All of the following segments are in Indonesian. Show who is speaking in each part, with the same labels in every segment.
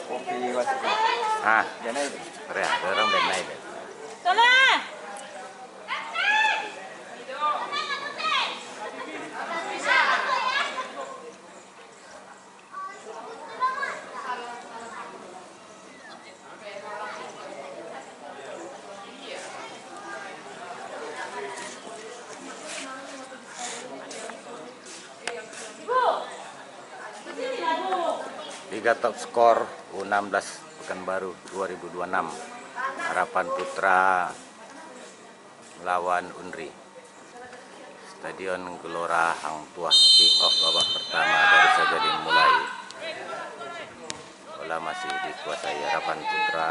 Speaker 1: Kopi wasit.
Speaker 2: Ah,
Speaker 1: Jangan itu.
Speaker 2: ya, orang dan naik.
Speaker 3: Tolong.
Speaker 2: Liga Top Skor U16 Pekanbaru 2026. Harapan Putra melawan Unri. Stadion Gelora Hang Tuah, kick off babak pertama baru saja dimulai. Bola masih dikuasai Harapan Putra.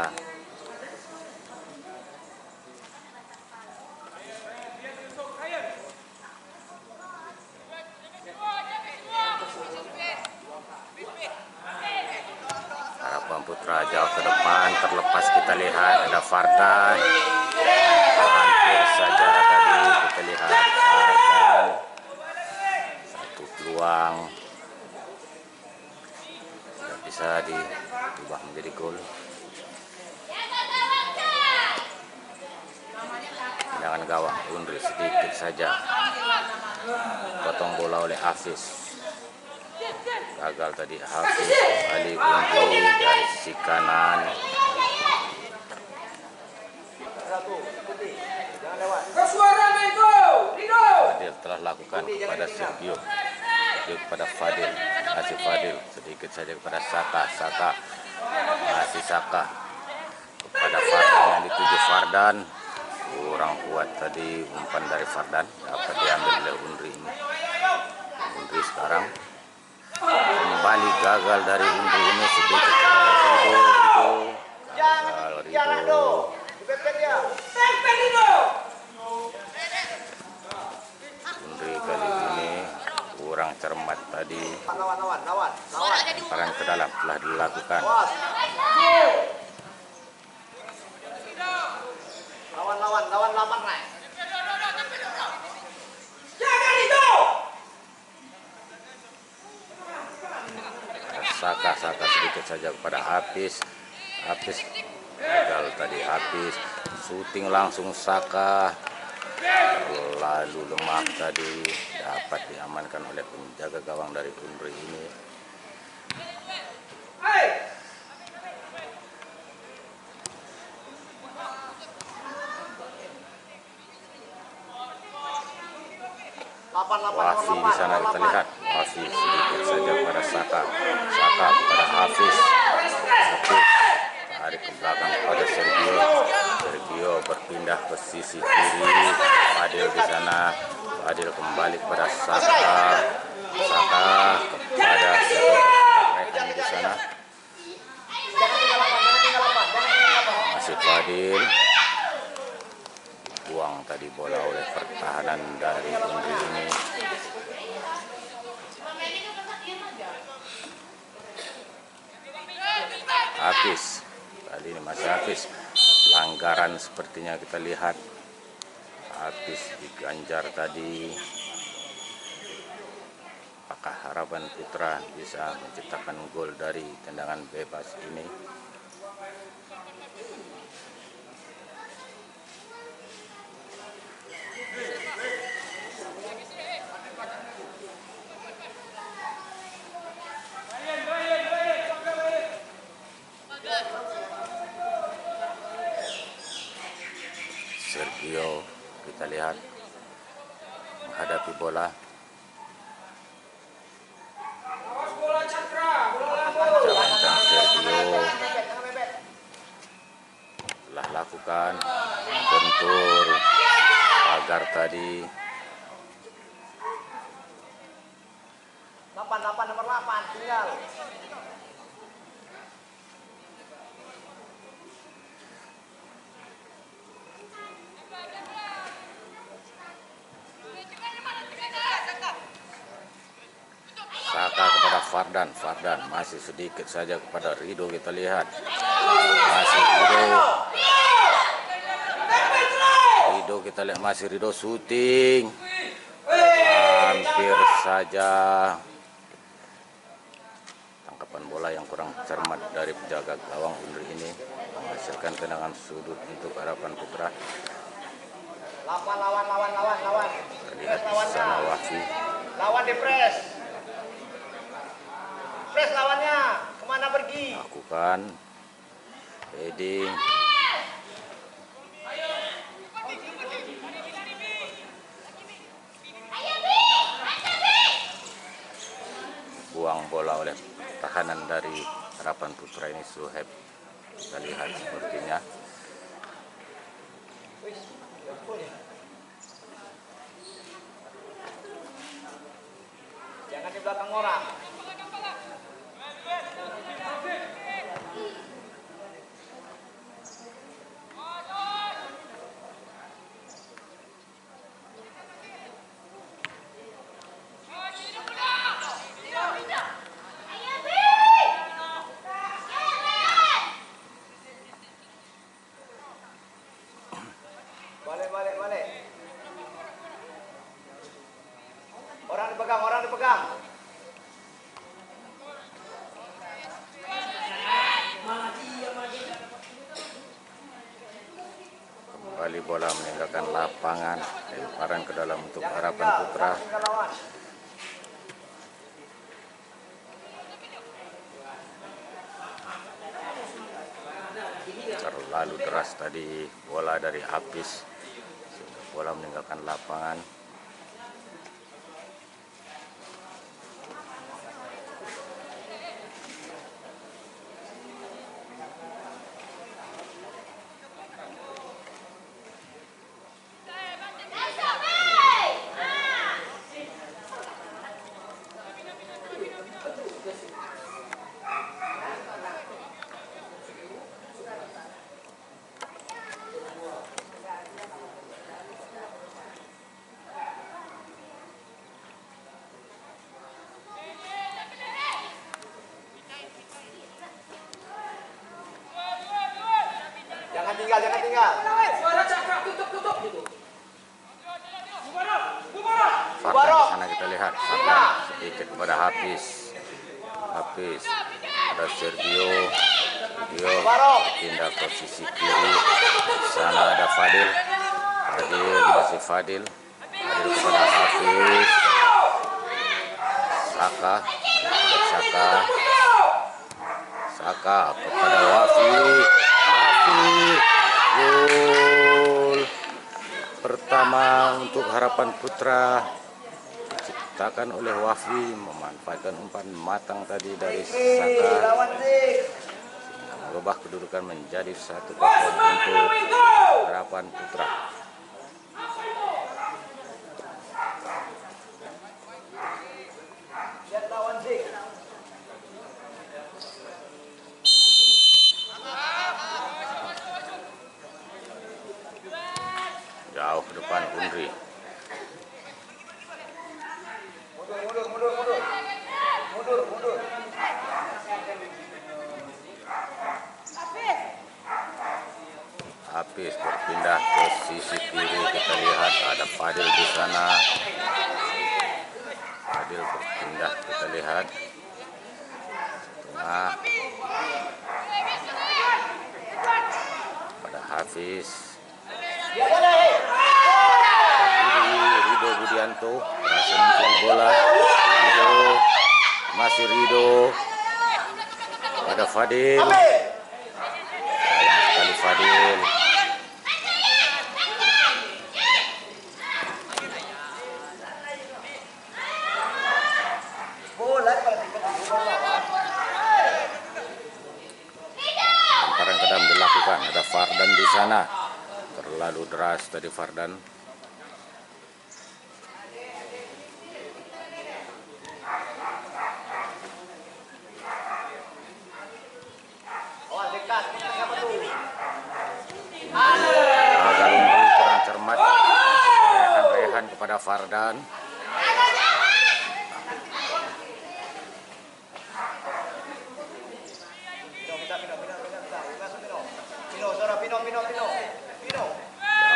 Speaker 2: Harapan Putra jauh ke depan, terlepas kita lihat ada Fardan. Hampir saja tadi kita lihat Fardan. Satu peluang. Tidak bisa diubah menjadi gol. Tendangan gawang Unri sedikit saja. Potong bola oleh Hafiz. Gagal tadi Hafiz, kembali Unri dari sisi kanan. Fadil telah lakukan kepada Sergio, kepada Fadil, masih Fadil, sedikit saja kepada Saka, masih Saka kepada Fardan yang dituju Fardan. Kurang kuat tadi umpan dari Fardan, dapat diambil oleh Unri ini. Unri sekarang kembali gagal dari Unri ini, sedikit Rido. Unri kali ini kurang cermat tadi. Lemparan ke dalam telah dilakukan.
Speaker 1: Lawan.
Speaker 2: Saka sedikit saja kepada Hafiz gagal tadi Hafiz, syuting langsung Saka, terlalu lemah tadi, dapat diamankan oleh penjaga gawang dari Unri ini. Wafi di sana kita lihat, Wafi sedikit saja kepada Saka kepada Hafiz, tarik ke belakang kepada Sergio berpindah ke sisi kiri. Fadil di sana, Fadil kembali kepada Saka kepada Rehan di sana, masih Fadil. Buang tadi bola oleh pertahanan dari Unri ini. Hafiz, kali ini masih Hafiz. Pelanggaran sepertinya kita lihat. Hafiz diganjar tadi. Apakah Harapan Putra bisa menciptakan gol dari tendangan bebas ini? Sergio kita lihat menghadapi bola. Ancang Sergio telah lakukan bentur pagar tadi.
Speaker 1: 8 nomor 8 tinggal.
Speaker 2: Saka kepada Fardan masih sedikit saja kepada Rido, kita lihat masih Rido kita lihat masih Rido syuting, hampir saja umpan bola yang kurang cermat dari penjaga gawang Unri ini menghasilkan tendangan sudut untuk Harapan Putra.
Speaker 1: Lawan.
Speaker 2: Terlihat di sana Wafi.
Speaker 1: Lawan di press. Press lawannya. Kemana pergi?
Speaker 2: Lakukan heading. Buang bola oleh tahanan dari Harapan Putra ini, Suheb. Kita lihat sepertinya.
Speaker 1: Jangan di belakang orang. Balik. Orang dipegang.
Speaker 2: Kembali bola meninggalkan lapangan, lemparan ke dalam untuk Harapan Putra. Terlalu deras tadi bola dari Hafiz, sehingga bola meninggalkan lapangan.
Speaker 1: Jangan tinggal.
Speaker 2: Fardan di sana kita lihat, Fardan sedikit kepada Hafiz. Ada Sergio pindah ke sisi kiri. Di sana ada Fadil masih Fadil kepada Hafiz. Saka kepada Wafi. Gol pertama untuk Harapan Putra diciptakan oleh Wafi, memanfaatkan umpan matang tadi dari Saka, mengubah kedudukan menjadi 1-0 untuk Harapan Putra. Jauh ke depan Unri.
Speaker 1: Mundur.
Speaker 2: Hafiz berpindah ke sisi kiri, kita lihat ada Fadil di sana. Fadil berpindah, kita lihat tengah pada Hafiz. Rido Budianto berhasil mencuri bola. Rido pada Fadil. Sayang sekali Fadil. Lemparan ke dalam dilakukan. Ada Fardan di sana. Terlalu deras tadi Fardan. Kurang cermat. Rehan kepada Fardan.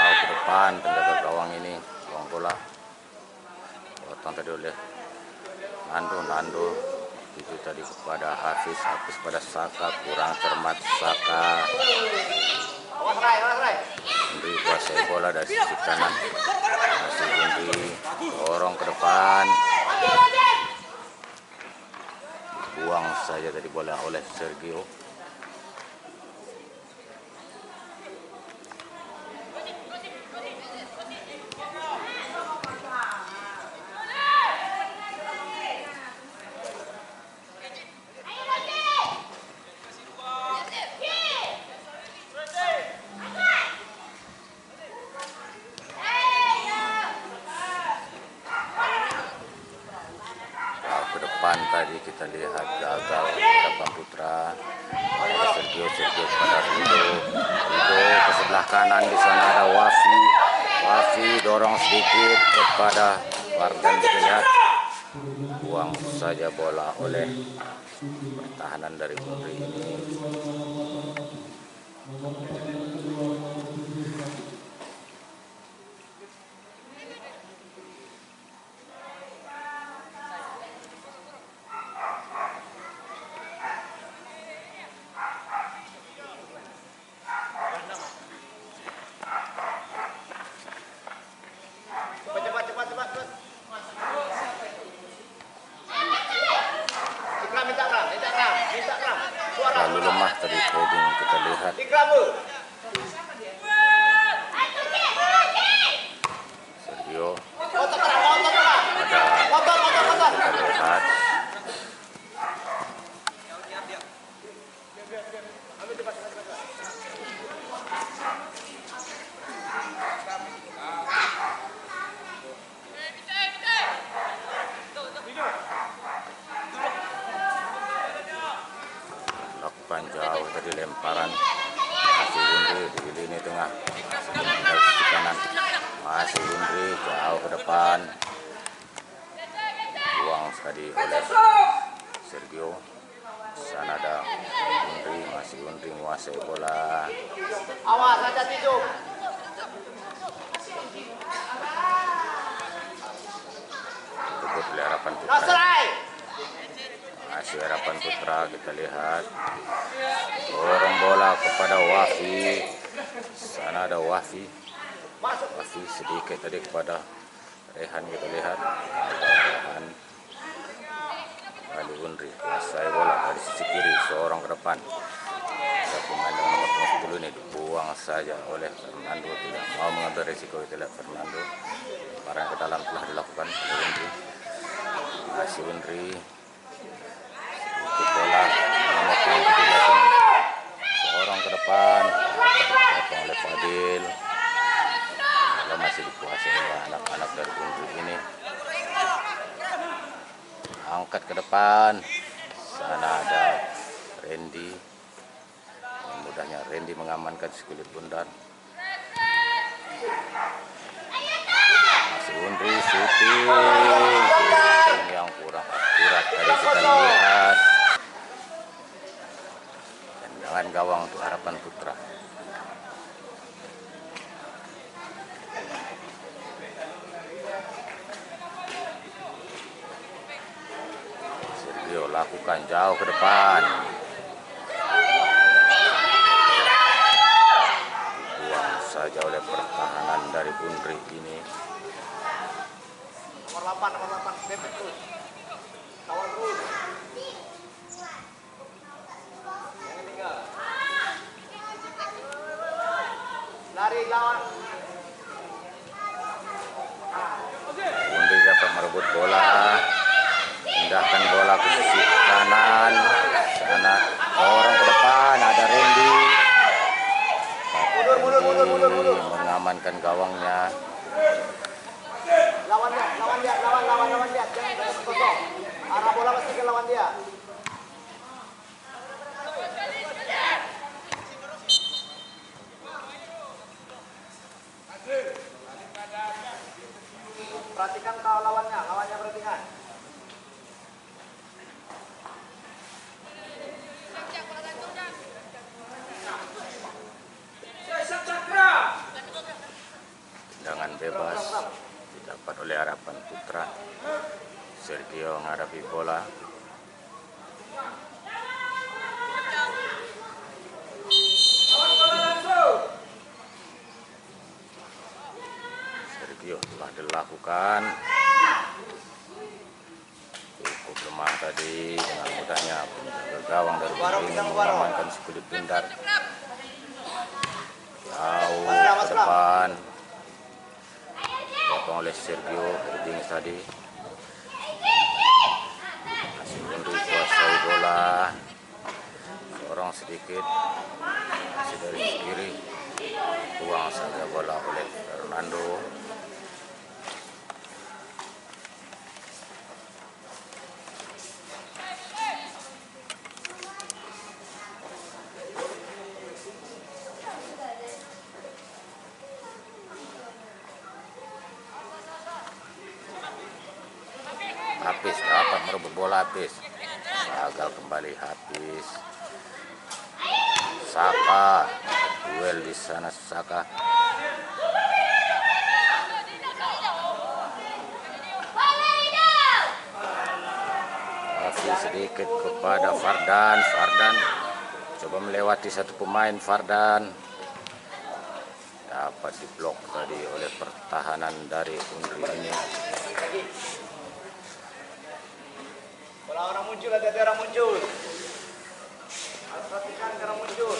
Speaker 2: Jauh ke depan penjaga gawang ini, buang bola. Potong tadi oleh Nando Itu tadi kepada Hafiz pada Saka, kurang cermat Saka.
Speaker 1: Awas Rai.
Speaker 2: Undri kuasai bola dari sisi kanan. Masih Undri dorong ke depan. Buang saja tadi bola oleh Sergio. Tadi kita lihat gagal hadapan Putra. Sergio pada Rido ke sebelah kanan, di sana ada Wafi dorong sedikit kepada Wardan, kita lihat buang saja bola oleh pertahanan dari Undri ini.
Speaker 1: Cepat. Minta Ram. Suara.
Speaker 2: Terlalu lemah tadi heading, kita lihat. Sergio ada kita lihat. Lakukan jauh tadi lemparan. Masih Undri di lini tengah. Tinggal sisi kanan. Masih Undri jauh ke depan. Buang tadi oleh Sergio. Sana ada Undri, masih Undri menguasai bola.
Speaker 1: Awas saja tidur.
Speaker 2: Rebut oleh Harapan Putra. Masih Harapan Putra, kita lihat. Dorong bola kepada Wafi. Sana ada Wafi sedikit tadi kepada Rehan, kita lihat. Rehan kali Undri kuasai bola dari sisi kiri, seorang ke depan. Ada pemain dengan nomor 10 ini dibuang saja oleh Fernando, tidak mau mengambil risiko. Kita lihat Fernando, barang ke dalam telah dilakukan oleh Undri. Masih Undri, sedikit bola nomor 17 ini, seorang ke depan, dipotong oleh Fadil. Bola masih dikuasai oleh anak-anak dari Undri ini. Angkat ke depan, sana ada Randy. Mudahnya Randy mengamankan sekulit bundar. Masih Undri shooting yang kurang akurat tadi kita lihat. Tendangan gawang untuk Harapan Putra. Sergio lakukan jauh ke depan. Buang saja oleh pertahanan dari Undri ini.
Speaker 1: Nomor 8, Bebek terus. Kawal terus. Jangan tinggal. Lari lawan.
Speaker 2: Undri dapat merebut bola. Pindahkan bola ke sisi kanan. Sana orang ke depan, ada Randy.
Speaker 1: Mundur.
Speaker 2: Mengamankan gawangnya.
Speaker 1: Lawan dia. Jangan kosong. Arah bola pasti ke lawan dia. Perhatikan kau lawannya perhatikan.
Speaker 2: Tendangan bebas didapat oleh Harapan Putra. Sergio menghadapi bola. Fadil lakukan. Cukup lemah tadi, dengan mudahnya penjaga gawang dari ini mengamankan si kulit bundar. Jauh ke depan, potong oleh Sergio Herdings tadi. Masih Undri kuasai bola, seorang sedikit, masih dari kiri, buang saja bola oleh Fernando. Hafiz dapat merebut bola. Hafiz gagal kembali. Hafiz, Saka, duel di sana. Saka Hafiz sedikit kepada Fardan. Fardan coba melewati satu pemain. Fardan dapat diblok tadi oleh pertahanan dari Undri ini.
Speaker 1: Bola orang muncul, ada orang muncul. Harus perhatikan orang muncul.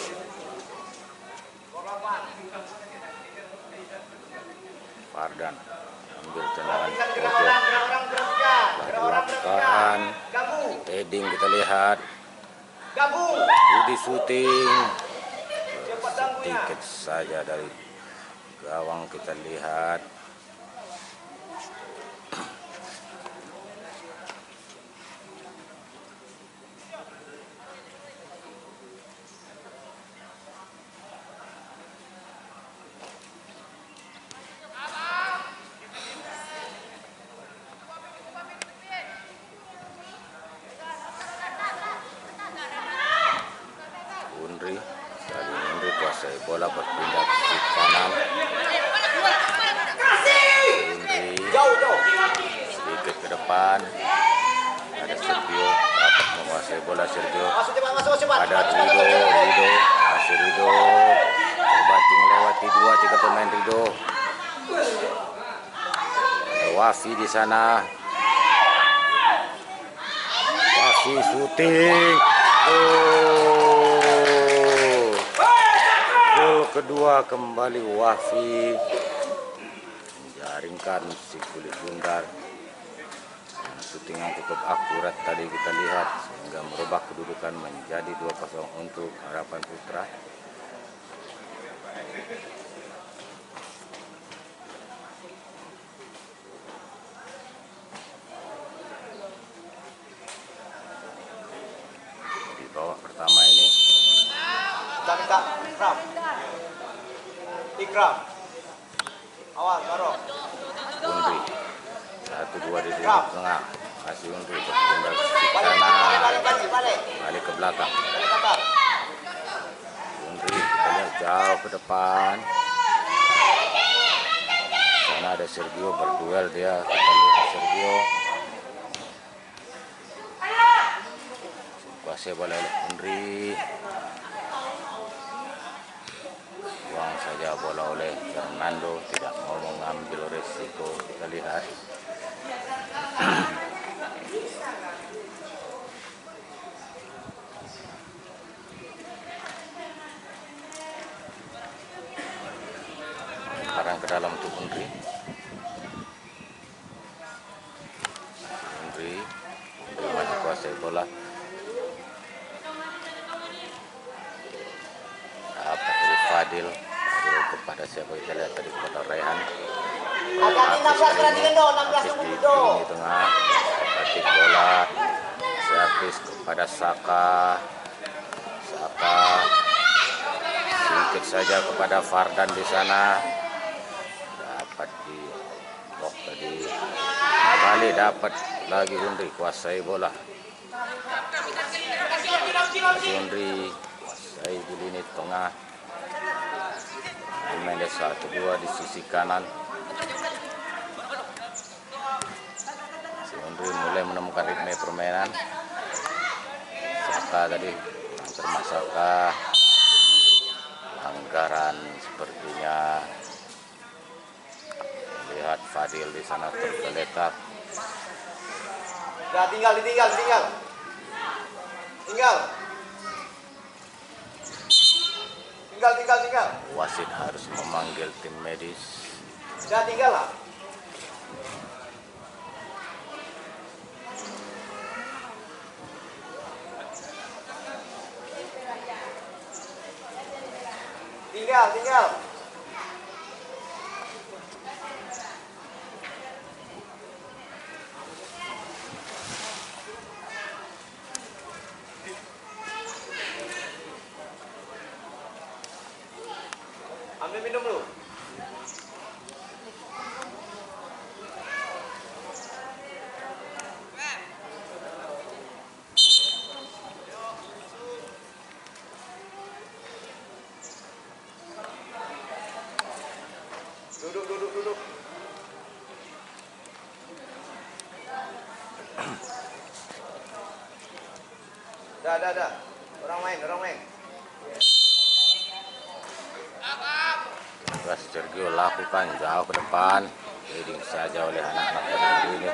Speaker 2: Fardan ambil tendangan pojok.
Speaker 1: Orang berhentikan.
Speaker 2: Dilakukan heading, kita lihat.
Speaker 1: Gabung.
Speaker 2: Budi syuting. Sedikit saja dari gawang, kita lihat. Undri kuasai bola, berpindah ke sisi kanan. Undri sedikit ke depan, ada Sergio, dapat menguasai bola. Sergio ada Rido, masih Rido berbanting melewati 2-3 pemain. Rido, ada Wafi di sana. Wafi syuting. Gol kedua kembali Wafi, menjaringkan si kulit bundar. Syuting yang cukup akurat tadi kita lihat, sehingga merubah kedudukan menjadi 2-0 untuk Harapan Putra. Di babak pertama ini
Speaker 1: Ikram. Awal, Baro.
Speaker 2: Undri 1-2 di tengah, masih Undri berpindah ke sisi kanan, balik ke belakang. Undri kita lihat jauh ke depan. Sana ada Sergio, berduel dia. Kita lihat Sergio kuasai bola oleh Undri. Buang saja bola oleh Fernando, tidak mau mengambil resiko. Kita lihat. Sekarang ke dalam untuk Undri. Undri masih kuasai bola. Dapat dari Fadil kepada siapa, kita lihat tadi, kepada Rehan. Hafiz di tengah, ketik bola. Hafiz kepada Saka. Saka sedikit saja kepada Fardan di sana. Dapat di blok tadi. Kembali dapat lagi Undri, kuasai bola. Undri kuasai di lini tengah. Mendes 1-2 di sisi kanan. Si Undri mulai menemukan ritme permainan. Saka tadi, termasuk Saka, anggaran sepertinya. Lihat lihat Fadil di sana tergeletak.
Speaker 1: Udah tinggal.
Speaker 2: Wasit harus memanggil tim medis.
Speaker 1: Udah tinggal lah. Tinggal. Ambil minum lu. Duduk. Dah. Orang main.
Speaker 2: Tugas Sergio lakukan jauh ke depan, leading saja oleh anak-anak pada ini.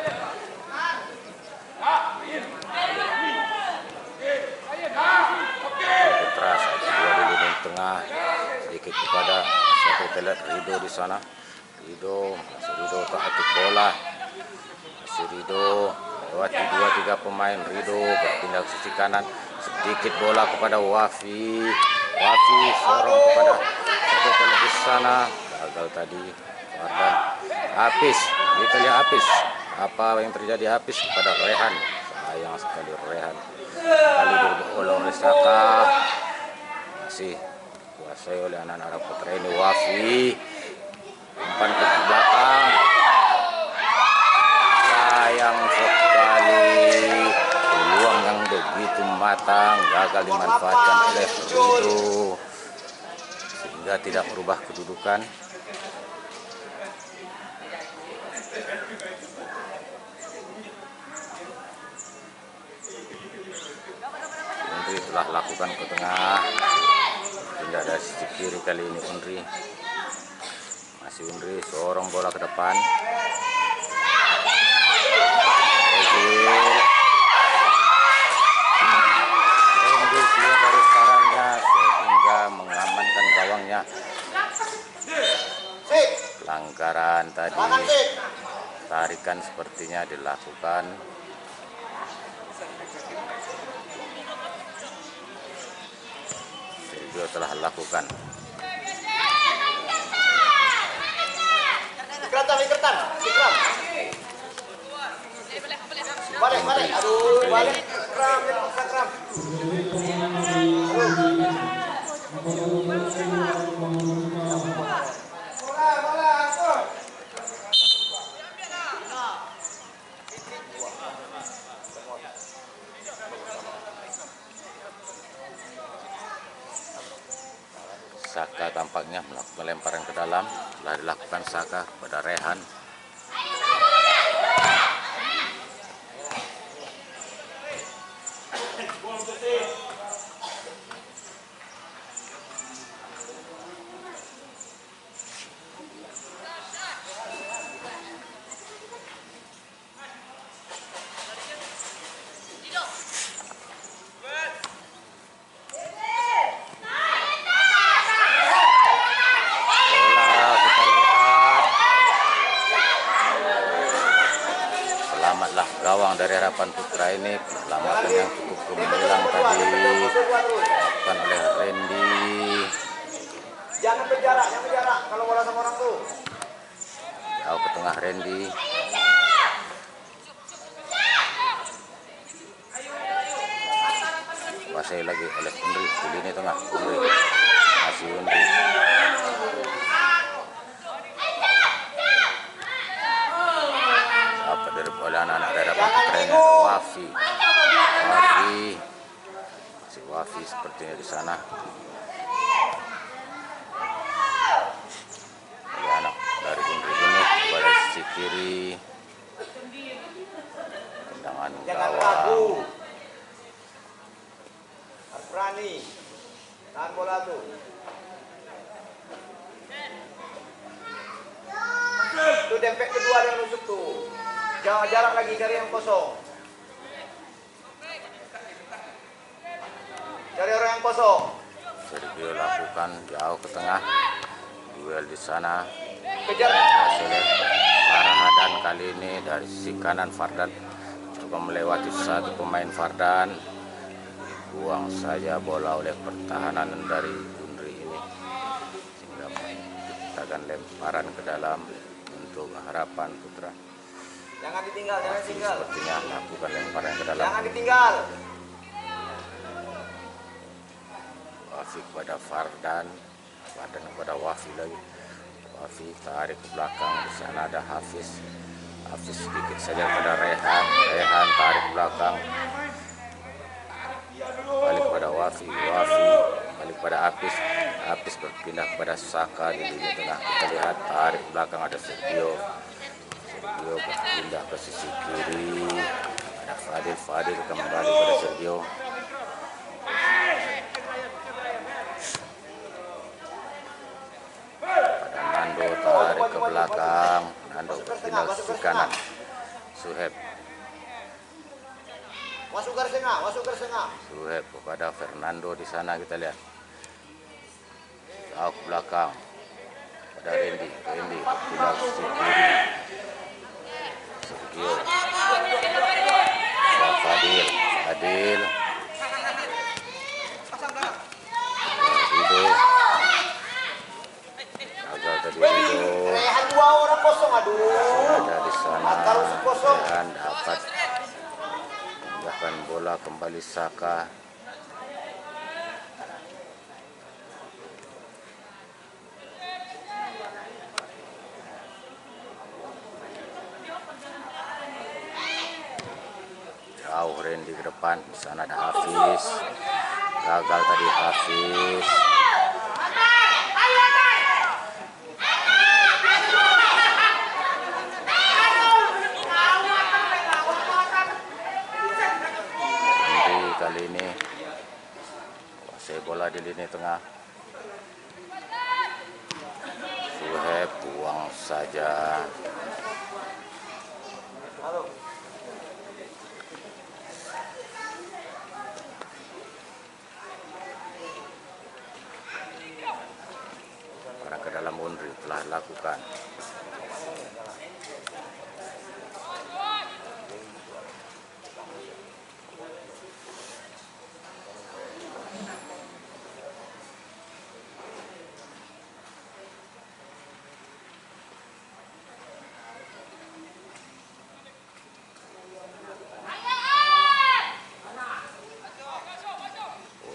Speaker 2: Petras dua di lini tengah, sedikit kepada satu telet Rido di sana. Rido tak aktif bola. Masih Rido lewati 2-3 pemain. Rido berpindah ke sisi kanan, sedikit bola kepada Wafi sorong kepada satu telet di sana. Gagal tadi. Wardan Hafiz, kita lihat Hafiz. Apa yang terjadi Hafiz kepada Rehan? Sayang sekali Rehan. Kali dibola oleh Saka. Masih kuasai oleh anak-anak putra ini. Wafi umpan ke belakang. Sayang sekali, peluang yang begitu matang gagal dimanfaatkan oleh Rido sehingga tidak merubah kedudukan. Unri telah lakukan ke tengah, pindah dari sisi kiri kali ini Unri. Masih Unri, sorong bola ke depan. Unri keluar dari sarangnya sehingga mengamankan gawangnya. Pelanggaran tadi, tarikan sepertinya dilakukan. Sergio telah lakukan.
Speaker 1: Ikram. Balik. Aduh, balik. Ikram. Bola, atur.
Speaker 2: Saka tampaknya melakukan lemparan ke dalam. Telah dilakukan Saka kepada Rehan. Selamatlah gawang dari Harapan Putra ini. Perselamatan yang cukup gemilang tadi dilakukan oleh Randy.
Speaker 1: Jangan berjarak kalau bola sama orang tuh.
Speaker 2: Jauh ke tengah Randy. Kuasai lagi oleh Unri di lini tengah. Unri. Masih Unri. Dapat dari oleh anak-anak dari Harapan Putra ini. Wafi. Masih Wafi sepertinya di sana. Oleh anak dari Unri ini pada sisi kiri. Tendangan
Speaker 1: Jangan
Speaker 2: gawang.
Speaker 1: ragu. Berani. Tahan bola tuh. Tuh dempet kedua yang nusuk tuh. Jangan jarak lagi dari yang kosong. Cari orang yang kosong.
Speaker 2: Sergio lakukan jauh ke tengah. Duel di sana.
Speaker 1: Kejar.
Speaker 2: Hasilnya Farhan kali ini dari sisi kanan Fardan coba melewati satu pemain Fardan. Buang saja bola oleh pertahanan dari Unri ini sehingga menciptakan lemparan ke dalam untuk Harapan Putra.
Speaker 1: Jangan ditinggal, jangan ditinggal.
Speaker 2: Sepertinya lakukan lemparan ke dalam.
Speaker 1: Jangan ditinggal.
Speaker 2: Wafi kepada Fardan kepada Wafi lagi. Wafi tarik ke belakang, di sana ada Hafiz. Hafiz sedikit saja kepada Rehan. Rehan tarik ke belakang. Balik kepada Wafi. Wafi balik kepada Apis. Apis berpindah kepada Saka di lini tengah. Kita lihat tarik ke belakang ada Sergio. Sergio berpindah ke sisi kiri. Ada Fadil. Fadil kembali pada Sergio. Nando tarik ke belakang. Nando berpindah ke sisi kanan. Suheb.
Speaker 1: Masuk garis tengah, masuk garis tengah.
Speaker 2: Suheb kepada Fernando di sana kita lihat. Jauh ke belakang. Pada Randy. Randy berpindah ke sisi kiri. Sergio. Fadil. Fadil. Rido. Gagal tadi Rido.
Speaker 1: Rehan dua orang kosong, aduh.
Speaker 2: Ada di sana. Dan dapat pindahkan bola kembali Saka. Jauh Randy ke depan. Di sana ada Hafiz. Gagal tadi Hafiz. Kali ini kuasai bola di lini tengah. Suheb buang saja. Karena ke dalam Unri telah lakukan.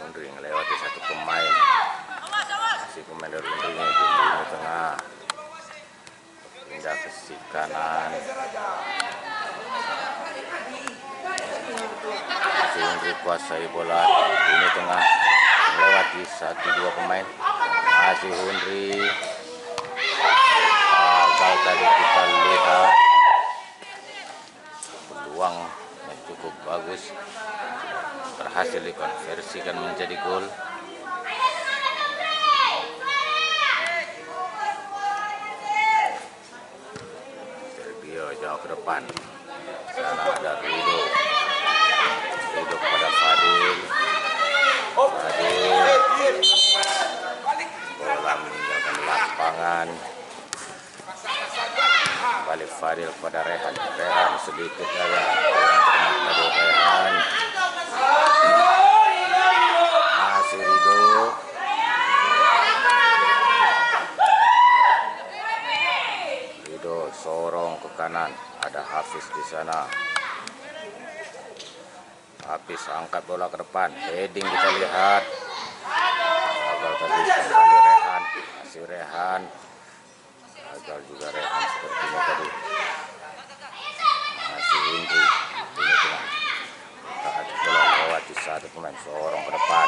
Speaker 2: Unri melewati satu pemain. Si pemain dari Unri ini di lini tengah. Pindah ke sisi kanan. Si Unri kuasai bola di lini tengah. Melewati satu dua pemain. Masih Unri. Gagal tadi kita lihat. Peluang yang cukup bagus. Berhasil dikonversikan menjadi gol. Sergio jauh ke depan. Sana ada Rido. Rido kepada Fadil. Fadil. Bola meninggalkan lapangan. Balik Fadil kepada Rehan. Rehan sedikit saja. Rehan. Masih Rido. Rido sorong ke kanan. Ada Hafiz di sana. Hafiz angkat bola ke depan. Heading kita lihat. Gagal tadi kembali Rehan. Masih Rehan. Gagal juga Rehan sepertinya tadi. Masih Indri. Ini tengah. Saat bola lewati satu pemain sorong ke depan.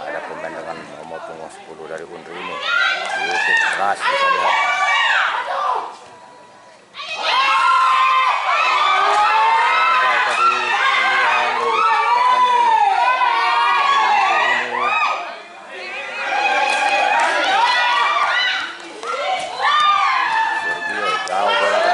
Speaker 2: Ada pemain dengan nomor punggung 10 dari Unri ini. Cukup keras kita lihat. Sergio jauh bola ke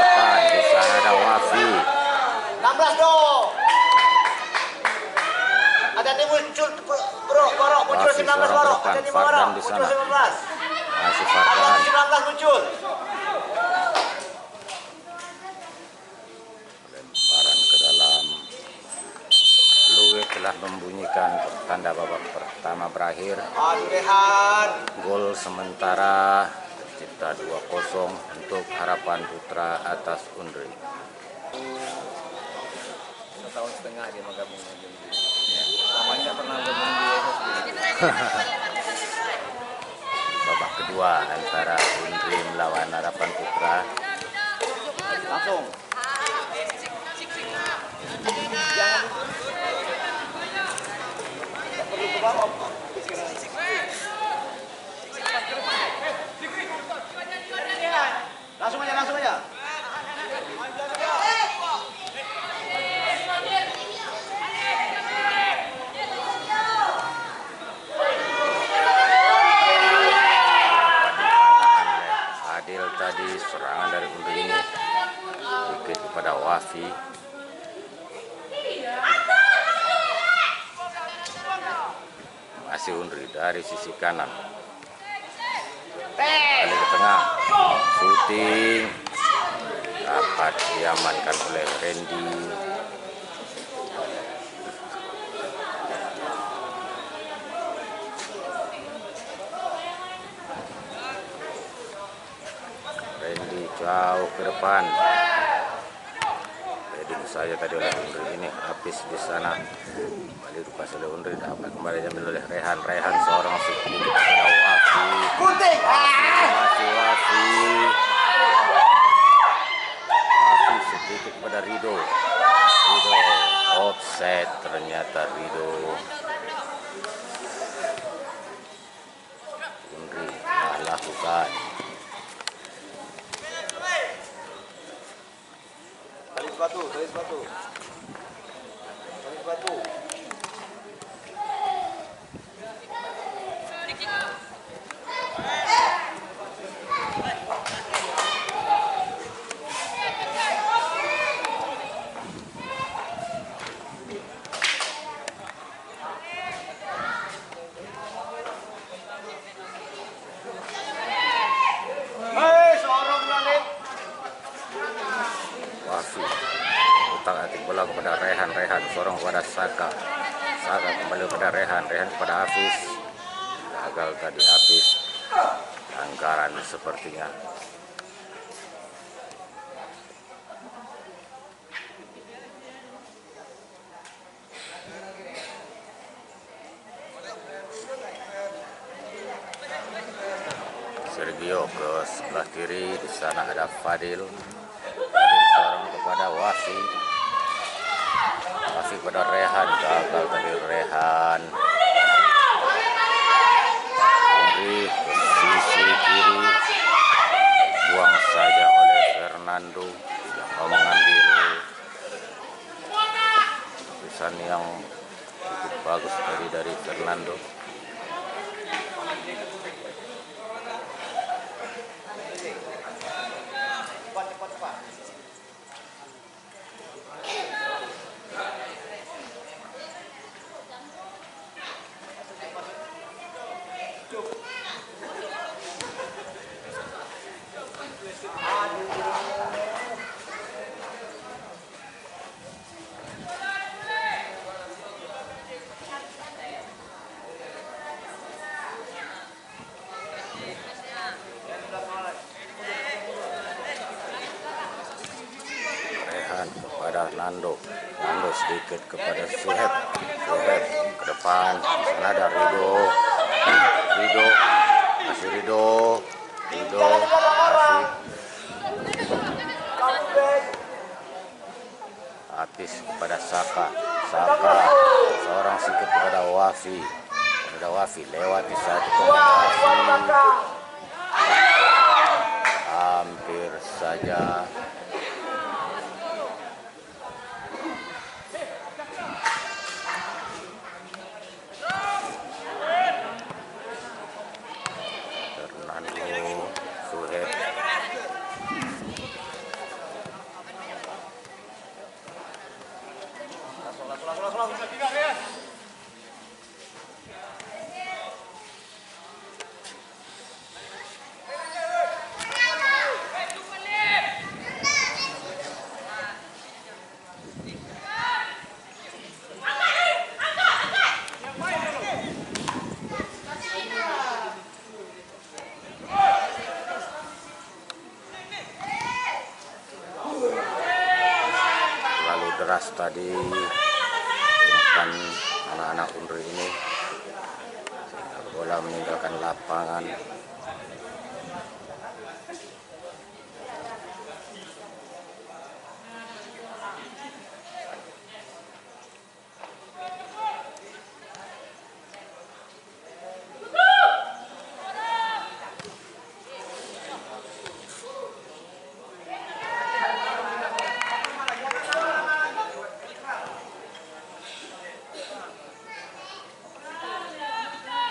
Speaker 2: berakhir.
Speaker 1: Rehan.
Speaker 2: Gol sementara tercipta 2-0 untuk Harapan Putra atas Unri.
Speaker 1: 1,5 tahun dia menggabung dengan Unri. Lamanya pernah gabung di SSB.
Speaker 2: Babak kedua antara Unri melawan Harapan Putra.
Speaker 1: Langsung. Perlu ke bawah. Langsung aja.
Speaker 2: Adil tadi serangan dari Unri ini sedikit kepada Wafi. Masih Unri dari sisi kanan. Kali ke tengah. Shooting. Dapat diamankan oleh Randy. Randy jauh ke depan. Heading saja tadi oleh Unri ini habis di sana. Kembali dipas oleh Unri, dapat kembali diambil oleh Rehan. Rehan seorang sedikit kepada Wafi. Masih Wafi. Wafi sedikit kepada Rido. Rido offset ternyata Rido. Unri telah lakukan.
Speaker 1: Kali sepatu.
Speaker 2: Wafi utak-atik bola kepada Rehan. Rehan sorong kepada Saka. Saka kembali kepada Rehan. Rehan kepada Hafiz. Gagal tadi Hafiz. Anggaran sepertinya. Sergio ke sebelah kiri, di sana ada Fadil. Fadil seorang kepada Wafi. Wafi pada Rehan, gagal tadi Rehan. Unri ke sisi kiri, buang saja oleh Fernando yang mau mengambil keputusan yang cukup bagus tadi dari Fernando. Kepada Nando sedikit kepada Suheb ke depan. Sana ada Rido masih Rido masih habis kepada Saka seorang sedikit kepada Wafi. Ada Wafi lewati satu Wafi, hampir saja. deras tadi umpan anak-anak Unri ini sehingga bola meninggalkan lapangan.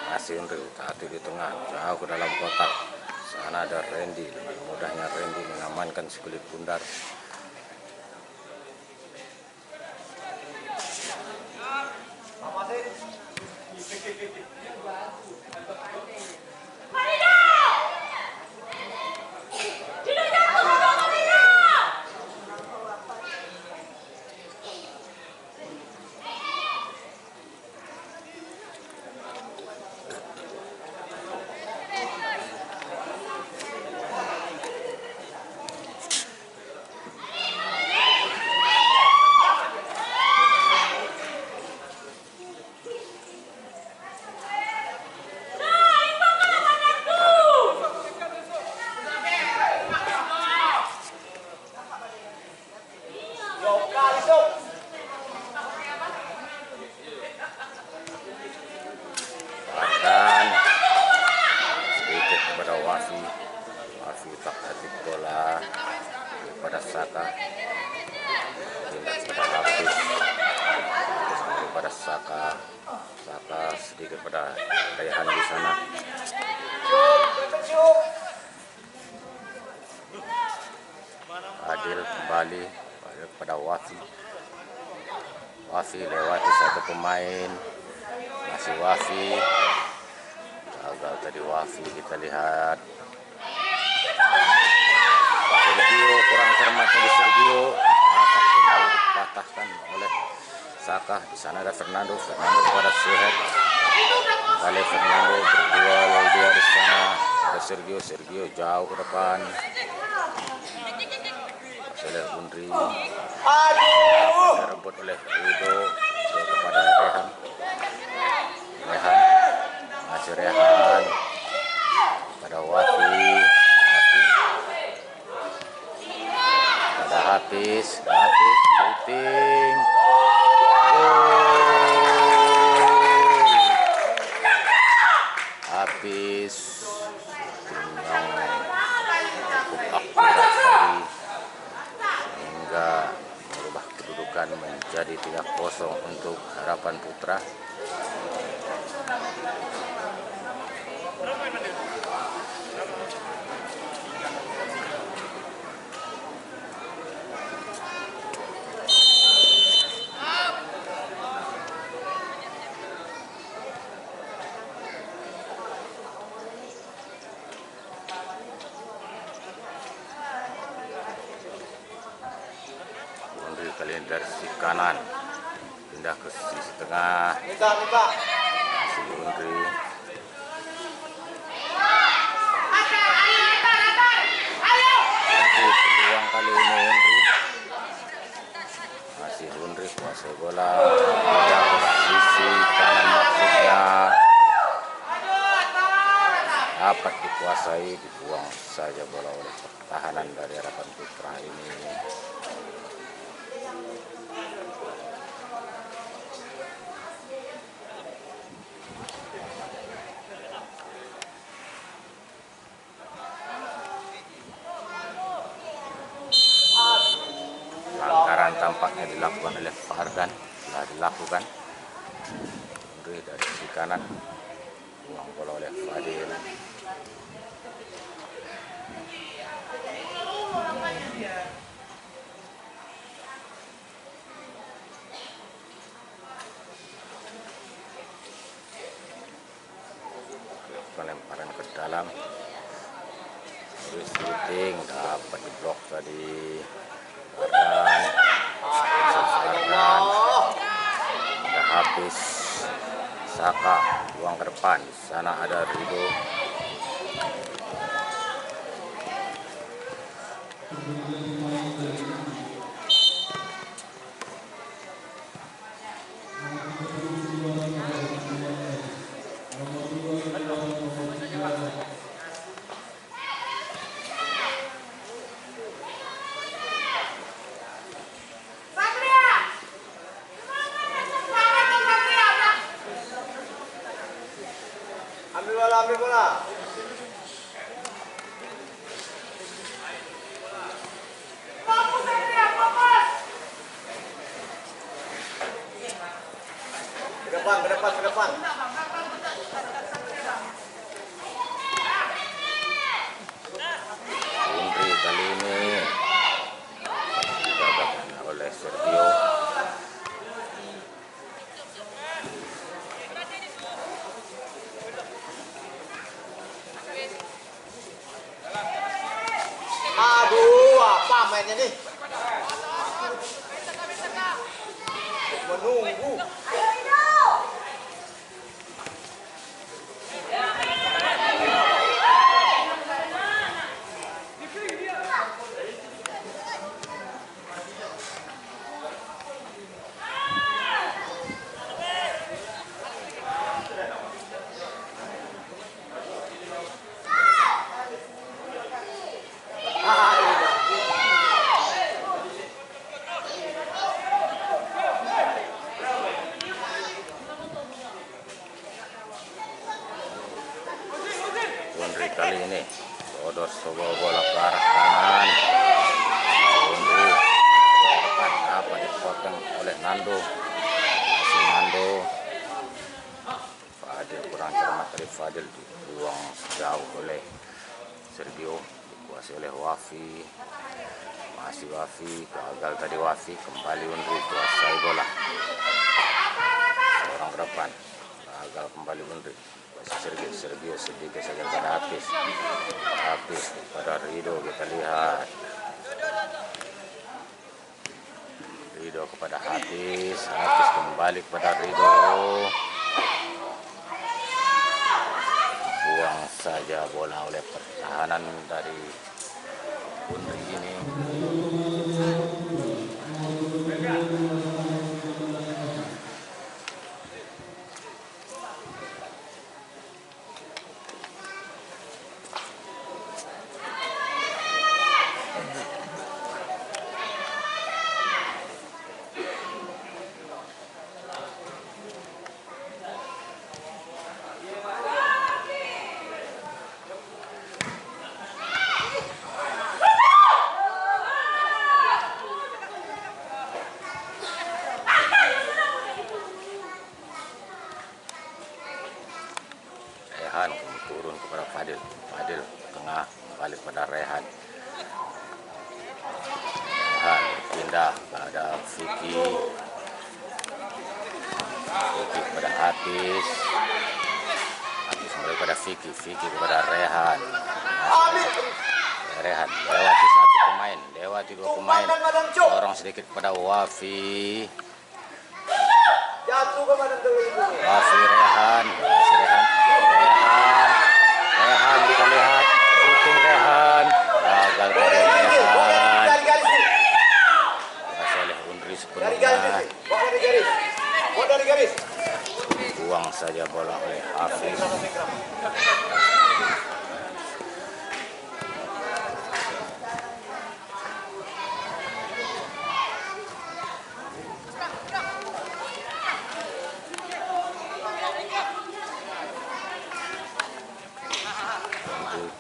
Speaker 2: Masih Unri Utati di tengah, jauh ke dalam kotak. Sana ada Randy, mudahnya Randy mengamankan si kulit bundar. Wafi tak hati bola kepada Saka, tindak kepada Hafiz kepada Saka, sedikit pada Rehan di sana. Adil kembali kepada Wafi lewati satu pemain, masih Wafi. Gagal tadi Wafi, kita lihat Sergio kurang cermat dari Sergio, kembali dipatahkan oleh Saka. Di sana ada Fernando kepada Suhed, kali Fernando berduel dia di sana. Ada Sergio jauh ke depan oleh Unri, direbut oleh Rido kepada Rehan, masih Rehan pada Wafi pada Hafiz shooting. Hafiz yang cukup akurat tadi hingga merubah kedudukan menjadi 3-0 untuk Harapan Putra. Kali ini dari sisi kanan pindah ke sisi tengah, masih Unri. Peluang kali ini Unri, masih Unri kuasai bola, pindah ke sisi kanan maksudnya, dapat dikuasai, dibuang saja bola oleh pertahanan dari Harapan Putra ini. Pelanggaran tampaknya dilakukan oleh Fardan, telah dilakukan. Unri dari sisi kanan, buang bola oleh Fadil. Pelemparan ke dalam, shooting dapat diblok tadi. Fardan, ada Hafiz, Saka buang ke depan. Di sana ada Rido.
Speaker 1: depan.
Speaker 2: Undri kali ini digagapkan oleh Sergio.
Speaker 1: Aduh, apa mainnya nih? Menunggu.
Speaker 2: Undri kali ini Odor sebuah bola ke arah kanan. Undri depan apa dipotong oleh Nando. Masih Nando. Fadil kurang cermat dari Fadil, dibuang jauh oleh Sergio, dikuasai oleh Wafi. Masih Wafi, gagal tadi Wafi, kembali Undri kuasai bola. Seorang ke depan, gagal kembali Undri. Sergio sedikit saja pada Hafiz pada Rido. Kita lihat Rido kepada Hafiz kembali kepada Rido, buang saja bola oleh pertahanan dari Undri ini. Rehan turun kepada Fadil tengah, kembali kepada Rehan pindah pada Vicky kepada Hafiz kembali kepada Vicky kepada Rehan lewati dua pemain, dorong sedikit kepada Wafi.
Speaker 1: Jatuh ke mana tuh?
Speaker 2: Wafi Rehan kita lihat shooting Rehan, gagal dari Rehan. Masalah Undri sepenuhnya,
Speaker 1: Dari garis.
Speaker 2: buang saja bola oleh Hafiz.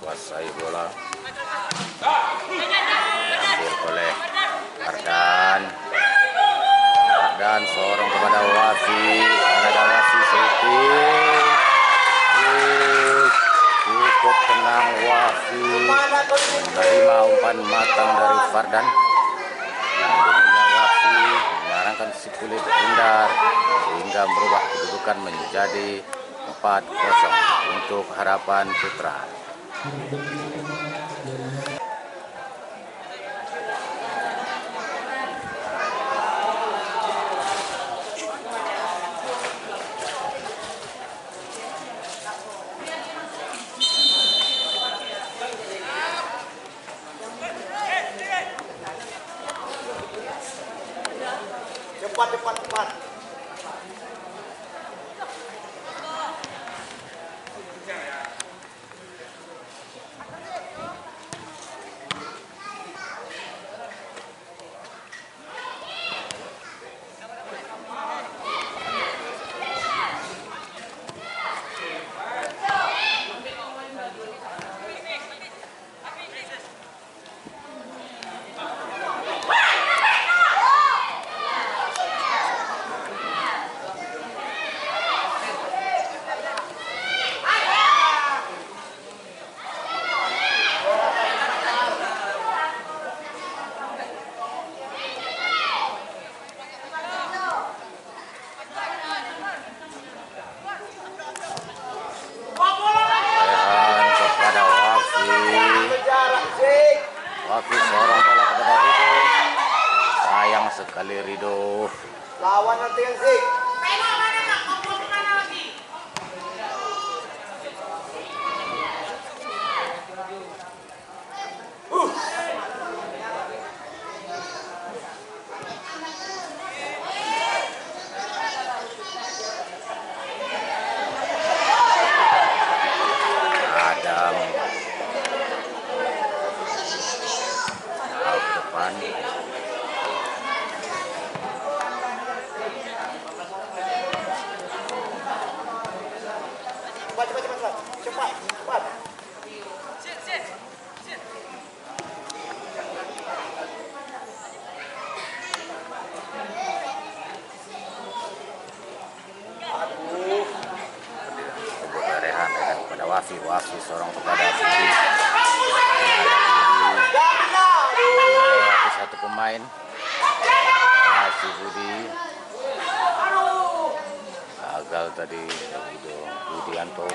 Speaker 2: Kuasai bola, diambil oleh Ardan sorong kepada Wafi, ada Wafi shooting, cukup tenang Wafi menerima umpan matang dari Fardan. Namun Wafi mengarahkan si kulit hindar sehingga merubah kedudukan menjadi 4-0 untuk Harapan Putra.
Speaker 1: Cepat.
Speaker 2: Hafiz seorang bola kepada Rido. Sayang sekali Rido.
Speaker 1: Lawan nanti yang Zik.
Speaker 2: Adam jauh ke depan.
Speaker 1: Cepat. Aduh.
Speaker 2: Kepada Rehan kepada Wafi seorang kepada Budi. Wafi satu pemain. Masih Budi. Gagal tadi Budianto.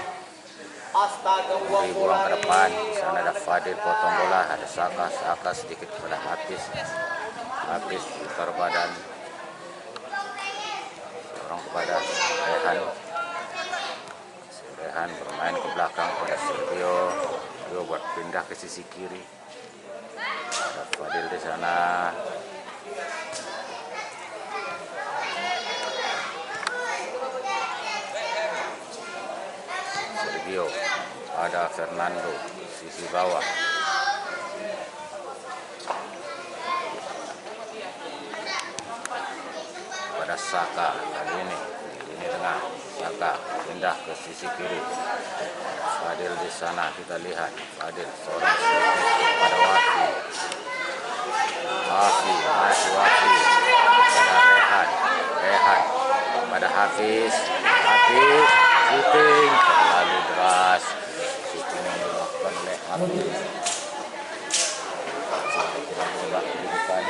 Speaker 1: Astaga,
Speaker 2: Budi buang ke depan. Di sana ada Fadil potong bola, ada Saka sedikit kepada Hafiz putar badan. Seorang kepada Rehan bermain ke belakang pada Sergio buat pindah ke sisi kiri. Ada Fadil di sana. Sergio, ada Fernando sisi bawah. Pada Saka kali ini tengah. Saka pindah ke sisi kiri. Fadil di sana, kita lihat Fadil seorang pada Wafi pada Rehan pada Hafiz shooting terlalu deras, shooting yang dilakukan oleh Hafiz. Kita bola kedudukan.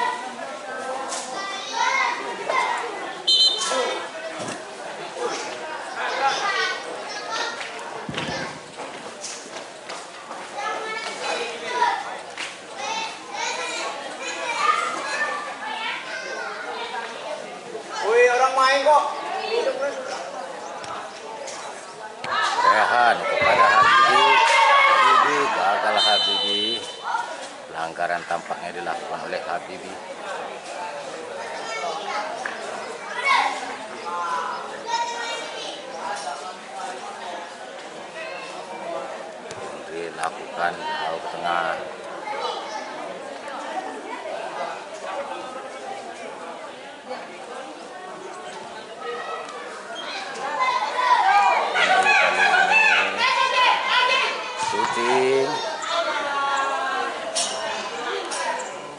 Speaker 1: Wih, orang main kok.
Speaker 2: Rehan kepada Habibi, gagal Habibi. Pelanggaran tampaknya dilakukan oleh Habibi. Dilakukan jauh ke tengah. Shooting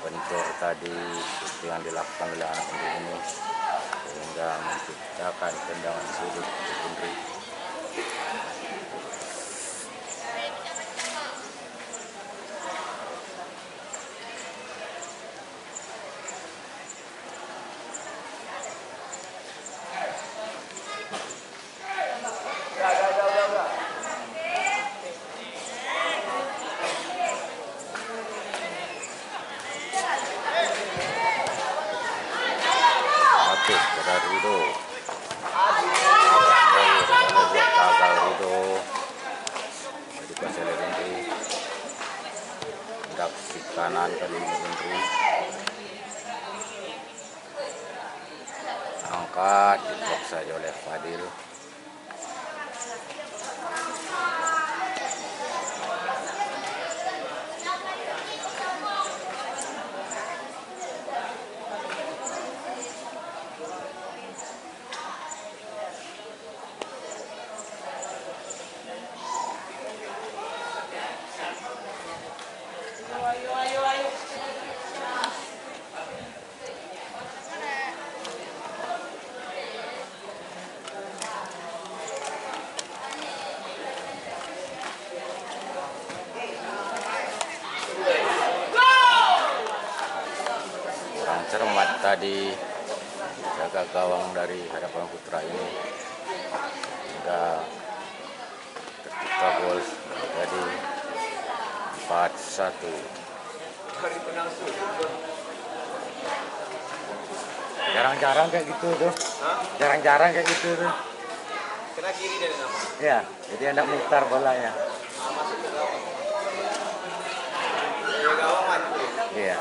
Speaker 2: bentur tadi yang dilakukan oleh anak ini sehingga menciptakan tendangan sudut untuk Indri. Oke, pada Rido. Gagal Rido. Jadi pasal Indri. Hendak si kanan kali ini Indri. Angkat, diblok saja oleh Fadil. Cermat tadi jaga gawang dari Harapan Putra ini hingga tercipta gol jadi 4-1. Jarang-jarang kayak gitu tuh.
Speaker 1: Hah?
Speaker 2: Jarang-jarang kayak gitu tuh.
Speaker 1: Kena kiri dari nama.
Speaker 2: Ya, jadi hendak mutar bolanya.
Speaker 1: Masuk ke gawang. Dari gawang maju.
Speaker 2: Iya.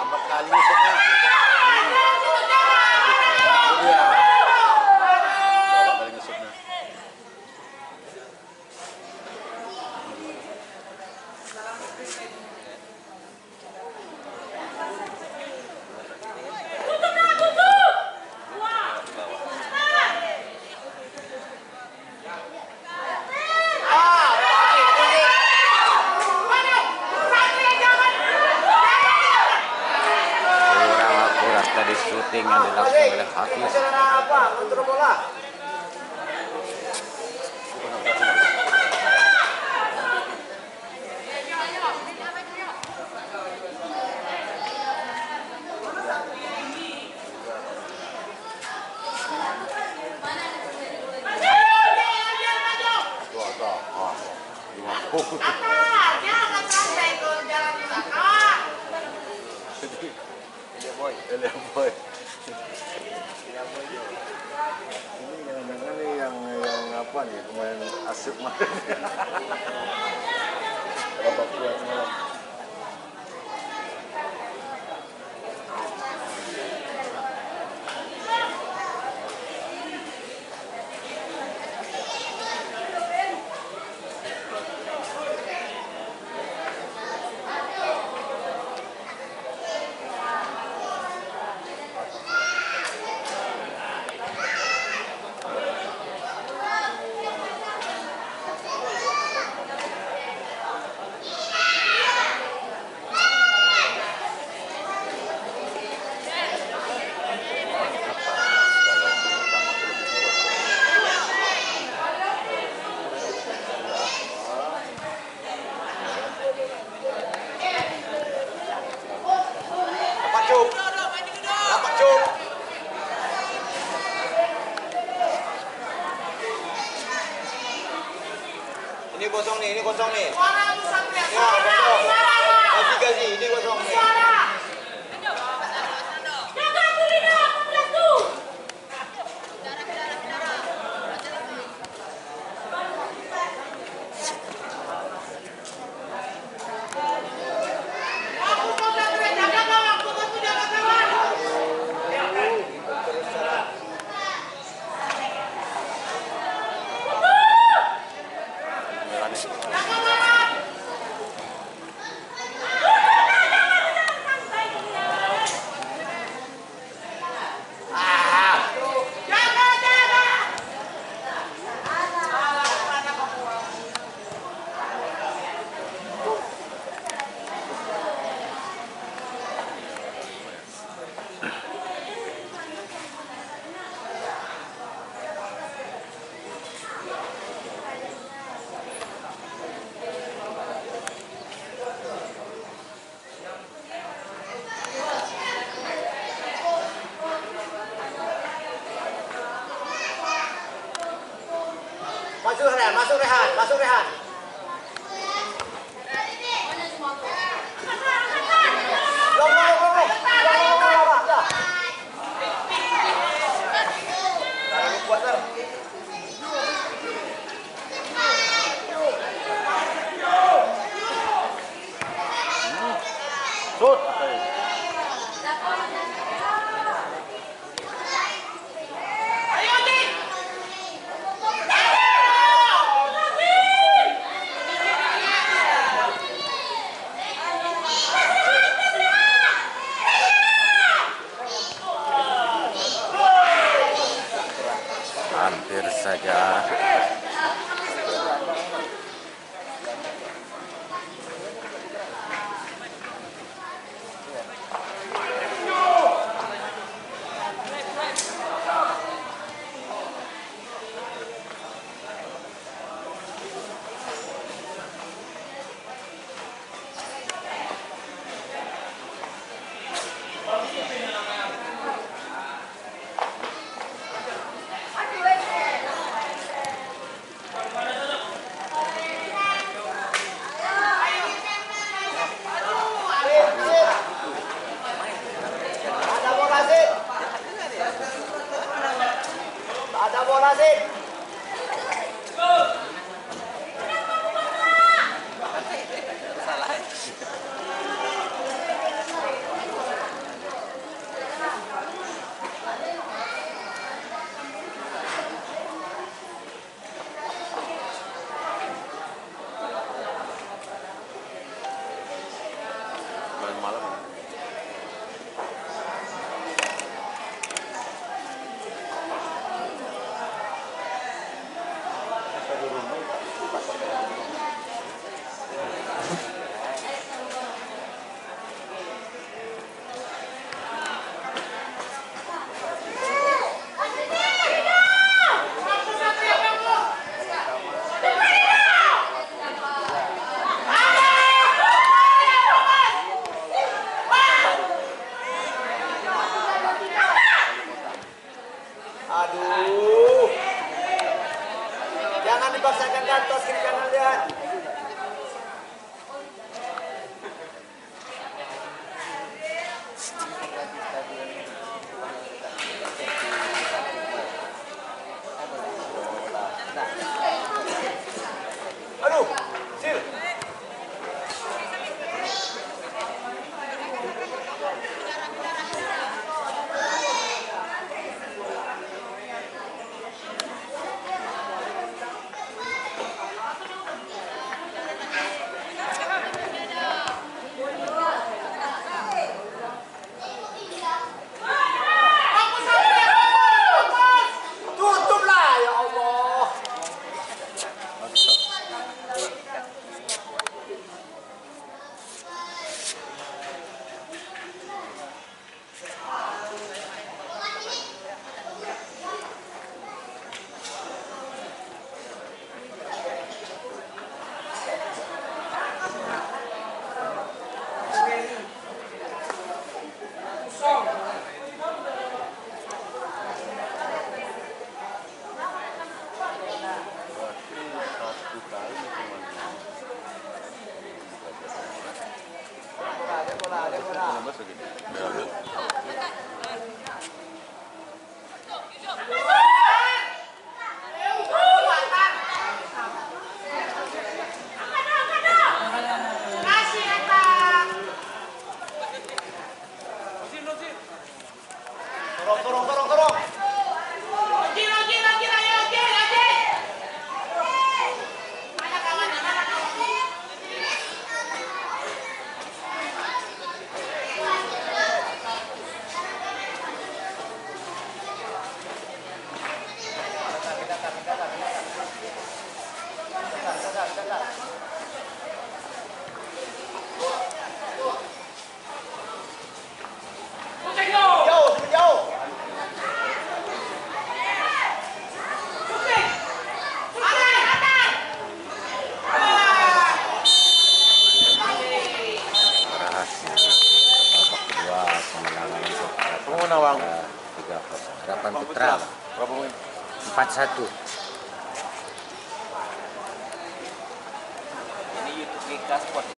Speaker 1: Lambat kali masuknya. Kali masuknya.
Speaker 2: Kurang akurat tadi syuting yang dilakukan oleh Hafiz.
Speaker 1: Cara apa? Kontrol bola.
Speaker 3: Boy. Ini jangan-jangan nih yang apa nih pemain asik makan. Babak kuat malam.
Speaker 1: Dapat cuk. Dapat cuk. Ini kosong nih, ini kosong nih. Ya, kosong. Kasih, ini kosong nih. Masuk Rehan, masuk Rehan, masuk Rehan.
Speaker 3: Shoot.
Speaker 2: Hampir saja
Speaker 1: dipaksakan ke atas, kiri kanan lihat. Aduh, Sil. Tutuplah ya Allah. Torong. Jauh.
Speaker 2: Berhasil babak kedua kemenangan untuk
Speaker 3: Nawang
Speaker 2: 3-0 hadapan Putra
Speaker 3: berapa poin?
Speaker 2: 4-1.
Speaker 1: Ini YouTube Gika Sport.